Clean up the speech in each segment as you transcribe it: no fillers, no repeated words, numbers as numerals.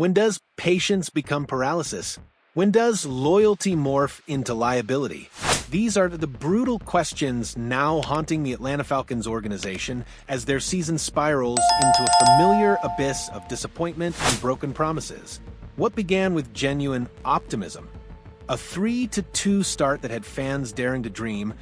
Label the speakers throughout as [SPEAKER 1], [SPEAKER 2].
[SPEAKER 1] When does patience become paralysis? When does loyalty morph into liability? These are the brutal questions now haunting the Atlanta Falcons organization as their season spirals into a familiar abyss of disappointment and broken promises. What began with genuine optimism, a 3-2 start that had fans daring to dream,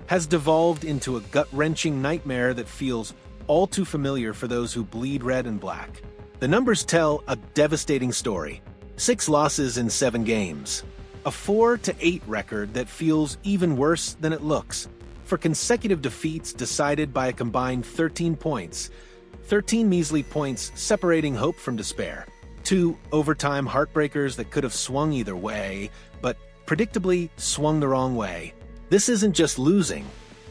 [SPEAKER 1] has devolved into a gut-wrenching nightmare that feels all too familiar for those who bleed red and black. The numbers tell a devastating story. 6 losses in 7 games. A 4-8 record that feels even worse than it looks. For consecutive defeats decided by a combined 13 points. 13 measly points separating hope from despair. 2 overtime heartbreakers that could have swung either way, but predictably swung the wrong way. This isn't just losing.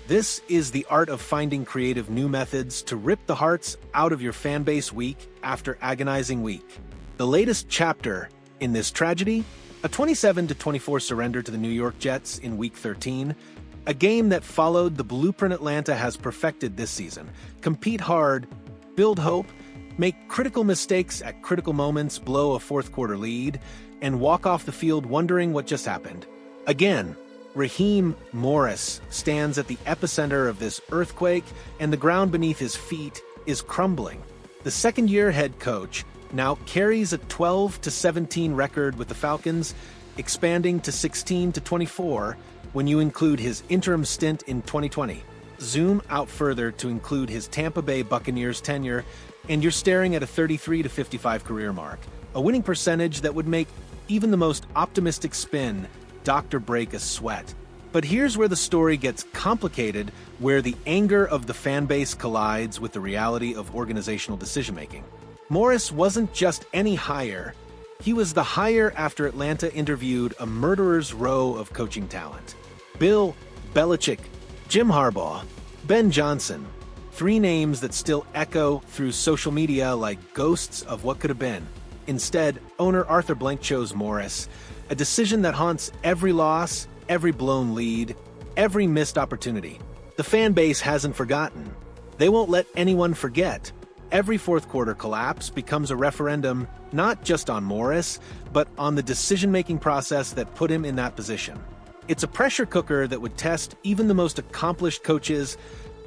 [SPEAKER 1] This is the art of finding creative new methods to rip the hearts out of your fan base week after agonizing week. The latest chapter in this tragedy, a 27-24 surrender to the New York Jets in Week 13, a game that followed the blueprint Atlanta has perfected this season. Compete hard, build hope, make critical mistakes at critical moments, blow a fourth-quarter lead, and walk off the field wondering what just happened. Again, Raheem Morris stands at the epicenter of this earthquake, and the ground beneath his feet is crumbling. The second-year head coach now carries a 12-17 record with the Falcons, expanding to 16-24 when you include his interim stint in 2020. Zoom out further to include his Tampa Bay Buccaneers tenure, and you're staring at a 33-55 career mark, a winning percentage that would make even the most optimistic spin doctor break a sweat. But here's where the story gets complicated, where the anger of the fan base collides with the reality of organizational decision-making. Morris wasn't just any hire. He was the hire after Atlanta interviewed a murderer's row of coaching talent. Bill Belichick, Jim Harbaugh, Ben Johnson, 3 names that still echo through social media like ghosts of what could have been. Instead, owner Arthur Blank chose Morris, a decision that haunts every loss, every blown lead, every missed opportunity. The fan base hasn't forgotten. They won't let anyone forget. Every fourth-quarter collapse becomes a referendum not just on Morris, but on the decision-making process that put him in that position. It's a pressure cooker that would test even the most accomplished coaches,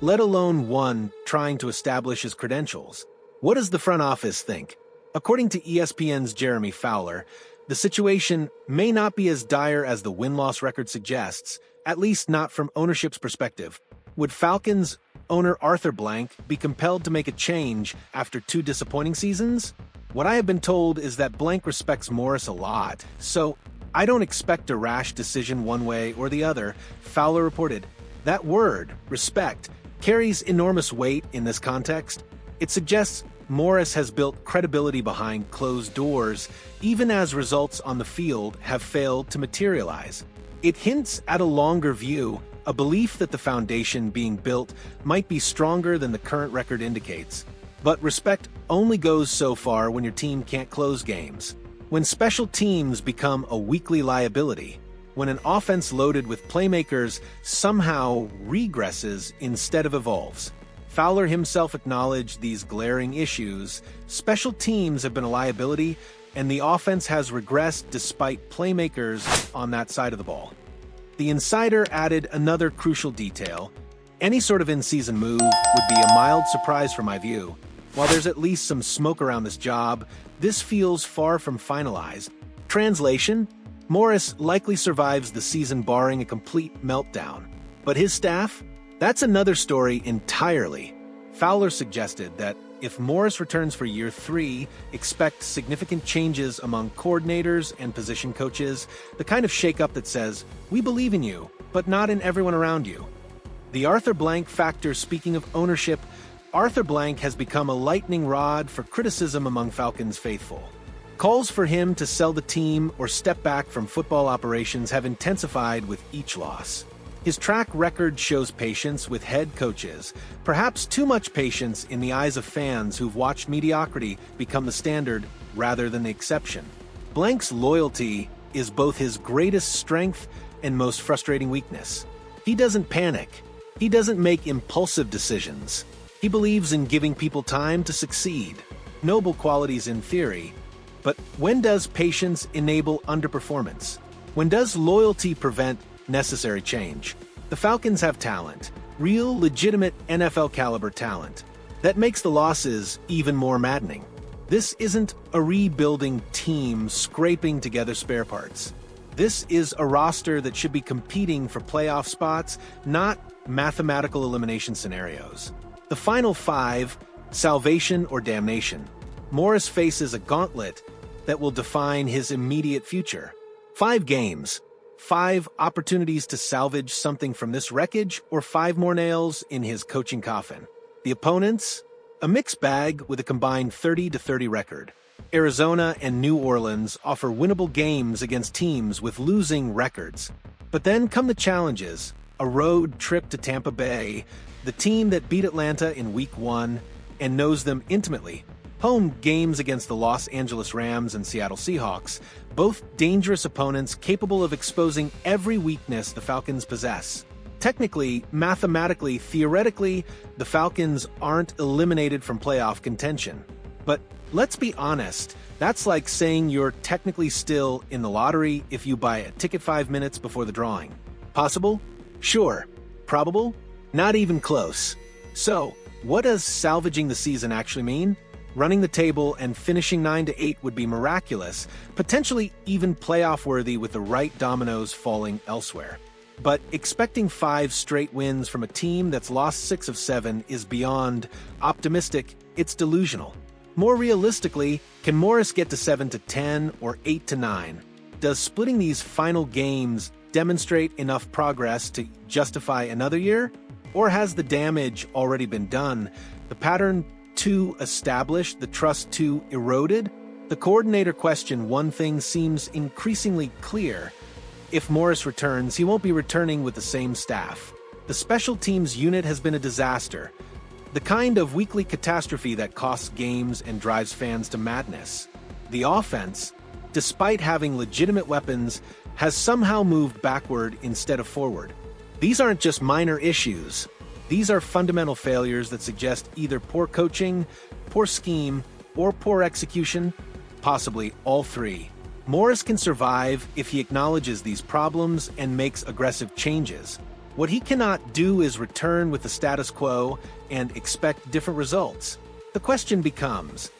[SPEAKER 1] let alone one trying to establish his credentials. What does the front office think? According to ESPN's Jeremy Fowler, the situation may not be as dire as the win-loss record suggests, at least not from ownership's perspective. Would Falcons owner Arthur Blank be compelled to make a change after 2 disappointing seasons? What I have been told is that Blank respects Morris a lot, so I don't expect a rash decision one way or the other, Fowler reported. That word, respect, carries enormous weight in this context. It suggests Morris has built credibility behind closed doors, even as results on the field have failed to materialize. It hints at a longer view, a belief that the foundation being built might be stronger than the current record indicates. But respect only goes so far when your team can't close games. When special teams become a weekly liability, when an offense loaded with playmakers somehow regresses instead of evolves. Fowler himself acknowledged these glaring issues. Special teams have been a liability, and the offense has regressed despite playmakers on that side of the ball. The insider added another crucial detail. Any sort of in-season move would be a mild surprise from my view. While there's at least some smoke around this job, this feels far from finalized. Translation: Morris likely survives the season barring a complete meltdown. But his staff? That's another story entirely. Fowler suggested that if Morris returns for year 3, expect significant changes among coordinators and position coaches, the kind of shakeup that says, "We believe in you, but not in everyone around you." The Arthur Blank factor. Speaking of ownership, Arthur Blank has become a lightning rod for criticism among Falcons faithful. Calls for him to sell the team or step back from football operations have intensified with each loss. His track record shows patience with head coaches, perhaps too much patience in the eyes of fans who've watched mediocrity become the standard rather than the exception. Blank's loyalty is both his greatest strength and most frustrating weakness. He doesn't panic. He doesn't make impulsive decisions. He believes in giving people time to succeed. Noble qualities in theory, But when does patience enable underperformance? When does loyalty prevent necessary change? The Falcons have talent, real, legitimate NFL-caliber talent. That makes the losses even more maddening. This isn't a rebuilding team scraping together spare parts. This is a roster that should be competing for playoff spots, not mathematical elimination scenarios. The final five, salvation or damnation. Morris faces a gauntlet that will define his immediate future. 5 games, 5 opportunities to salvage something from this wreckage, or 5 more nails in his coaching coffin. The opponents? A mixed bag with a combined 30-30 record. Arizona and New Orleans offer winnable games against teams with losing records. But then come the challenges. A road trip to Tampa Bay, the team that beat Atlanta in Week 1 and knows them intimately. Home games against the Los Angeles Rams and Seattle Seahawks, both dangerous opponents capable of exposing every weakness the Falcons possess. Technically, mathematically, theoretically, the Falcons aren't eliminated from playoff contention. But let's be honest, that's like saying you're technically still in the lottery if you buy a ticket 5 minutes before the drawing. Possible? Sure. Probable? Not even close. So, what does salvaging the season actually mean? Running the table and finishing 9-8 would be miraculous, potentially even playoff-worthy with the right dominoes falling elsewhere. But expecting 5 straight wins from a team that's lost 6 of 7 is beyond optimistic, it's delusional. More realistically, can Morris get to 7-10 or 8-9? Does splitting these final games demonstrate enough progress to justify another year? Or has the damage already been done? The pattern too established, the trust too eroded? The coordinator question one thing seems increasingly clear. If Morris returns, he won't be returning with the same staff. The special teams unit has been a disaster. The kind of weekly catastrophe that costs games and drives fans to madness. The offense, despite having legitimate weapons, has somehow moved backward instead of forward. These aren't just minor issues. These are fundamental failures that suggest either poor coaching, poor scheme, or poor execution, possibly all 3. Morris can survive if he acknowledges these problems and makes aggressive changes. What he cannot do is return with the status quo and expect different results. The question becomes,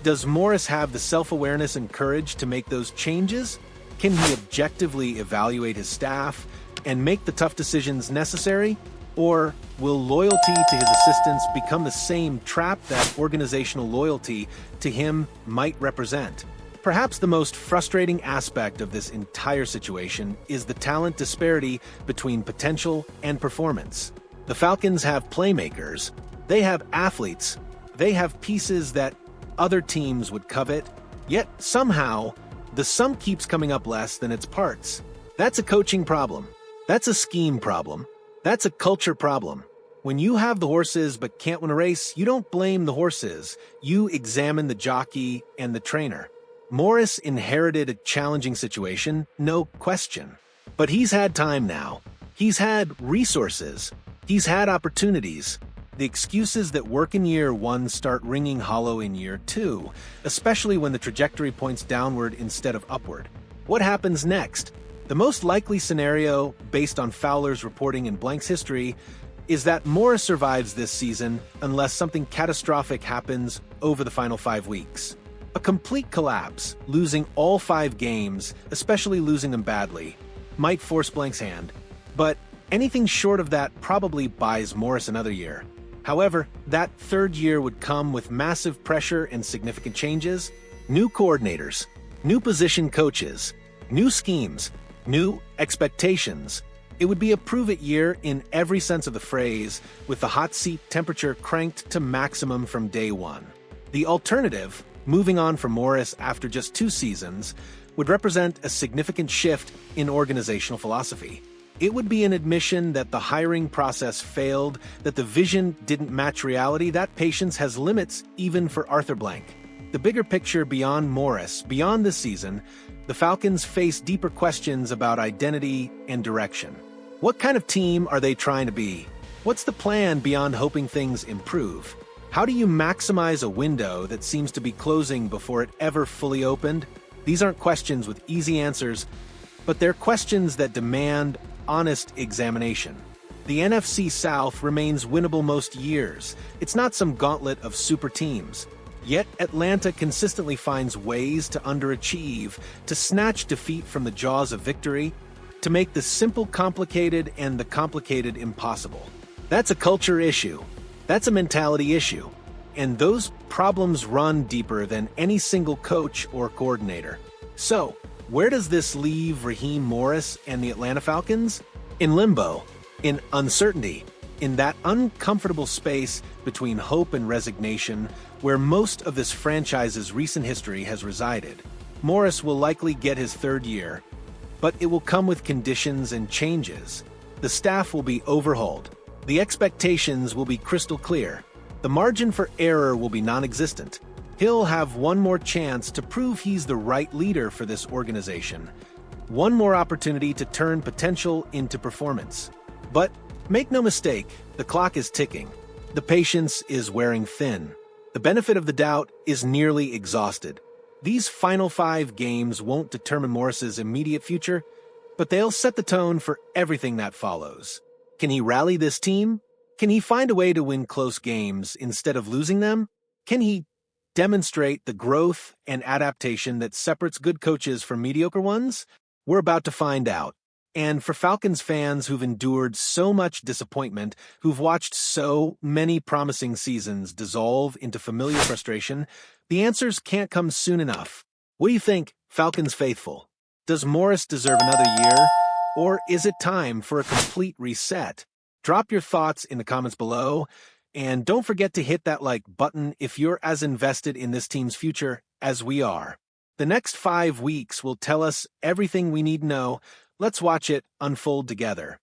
[SPEAKER 1] does Morris have the self-awareness and courage to make those changes? Can he objectively evaluate his staff and make the tough decisions necessary? Or will loyalty to his assistants become the same trap that organizational loyalty to him might represent? Perhaps the most frustrating aspect of this entire situation is the talent disparity between potential and performance. The Falcons have playmakers, they have athletes, they have pieces that other teams would covet, yet somehow the sum keeps coming up less than its parts. That's a coaching problem. That's a scheme problem. That's a culture problem. When you have the horses but can't win a race, you don't blame the horses. You examine the jockey and the trainer. Morris inherited a challenging situation, no question. But he's had time now. He's had resources. He's had opportunities. The excuses that work in year 1 start ringing hollow in year 2, especially when the trajectory points downward instead of upward. What happens next? The most likely scenario, based on Fowler's reporting in Blank's history, is that Morris survives this season unless something catastrophic happens over the final 5 weeks. A complete collapse, losing all 5 games, especially losing them badly, might force Blank's hand. But anything short of that probably buys Morris another year. However, that 3rd year would come with massive pressure and significant changes, new coordinators, new position coaches, new schemes, new expectations. It would be a prove-it year in every sense of the phrase, with the hot seat temperature cranked to maximum from day 1. The alternative, moving on from Morris after just 2 seasons, would represent a significant shift in organizational philosophy. It would be an admission that the hiring process failed, that the vision didn't match reality, that patience has limits even for Arthur Blank. The bigger picture beyond Morris, beyond this season, the Falcons face deeper questions about identity and direction. What kind of team are they trying to be? What's the plan beyond hoping things improve? How do you maximize a window that seems to be closing before it ever fully opened? These aren't questions with easy answers, but they're questions that demand honest examination. The NFC South remains winnable most years. It's not some gauntlet of super teams. Yet Atlanta consistently finds ways to underachieve, to snatch defeat from the jaws of victory, to make the simple complicated and the complicated impossible. That's a culture issue. That's a mentality issue. And those problems run deeper than any single coach or coordinator. So, where does this leave Raheem Morris and the Atlanta Falcons? In limbo, in uncertainty, in that uncomfortable space between hope and resignation where most of this franchise's recent history has resided. Morris will likely get his third year, but it will come with conditions and changes. The staff will be overhauled. The expectations will be crystal clear. The margin for error will be non-existent. He'll have one more chance to prove he's the right leader for this organization. One more opportunity to turn potential into performance. But make no mistake, the clock is ticking. The patience is wearing thin. The benefit of the doubt is nearly exhausted. These final 5 games won't determine Morris's immediate future, but they'll set the tone for everything that follows. Can he rally this team? Can he find a way to win close games instead of losing them? Can he demonstrate the growth and adaptation that separates good coaches from mediocre ones? We're about to find out. And for Falcons fans who've endured so much disappointment, who've watched so many promising seasons dissolve into familiar frustration, the answers can't come soon enough. What do you think, Falcons faithful? Does Morris deserve another year? Or is it time for a complete reset? Drop your thoughts in the comments below, and don't forget to hit that like button if you're as invested in this team's future as we are. The next 5 weeks will tell us everything we need to know. Let's watch it unfold together.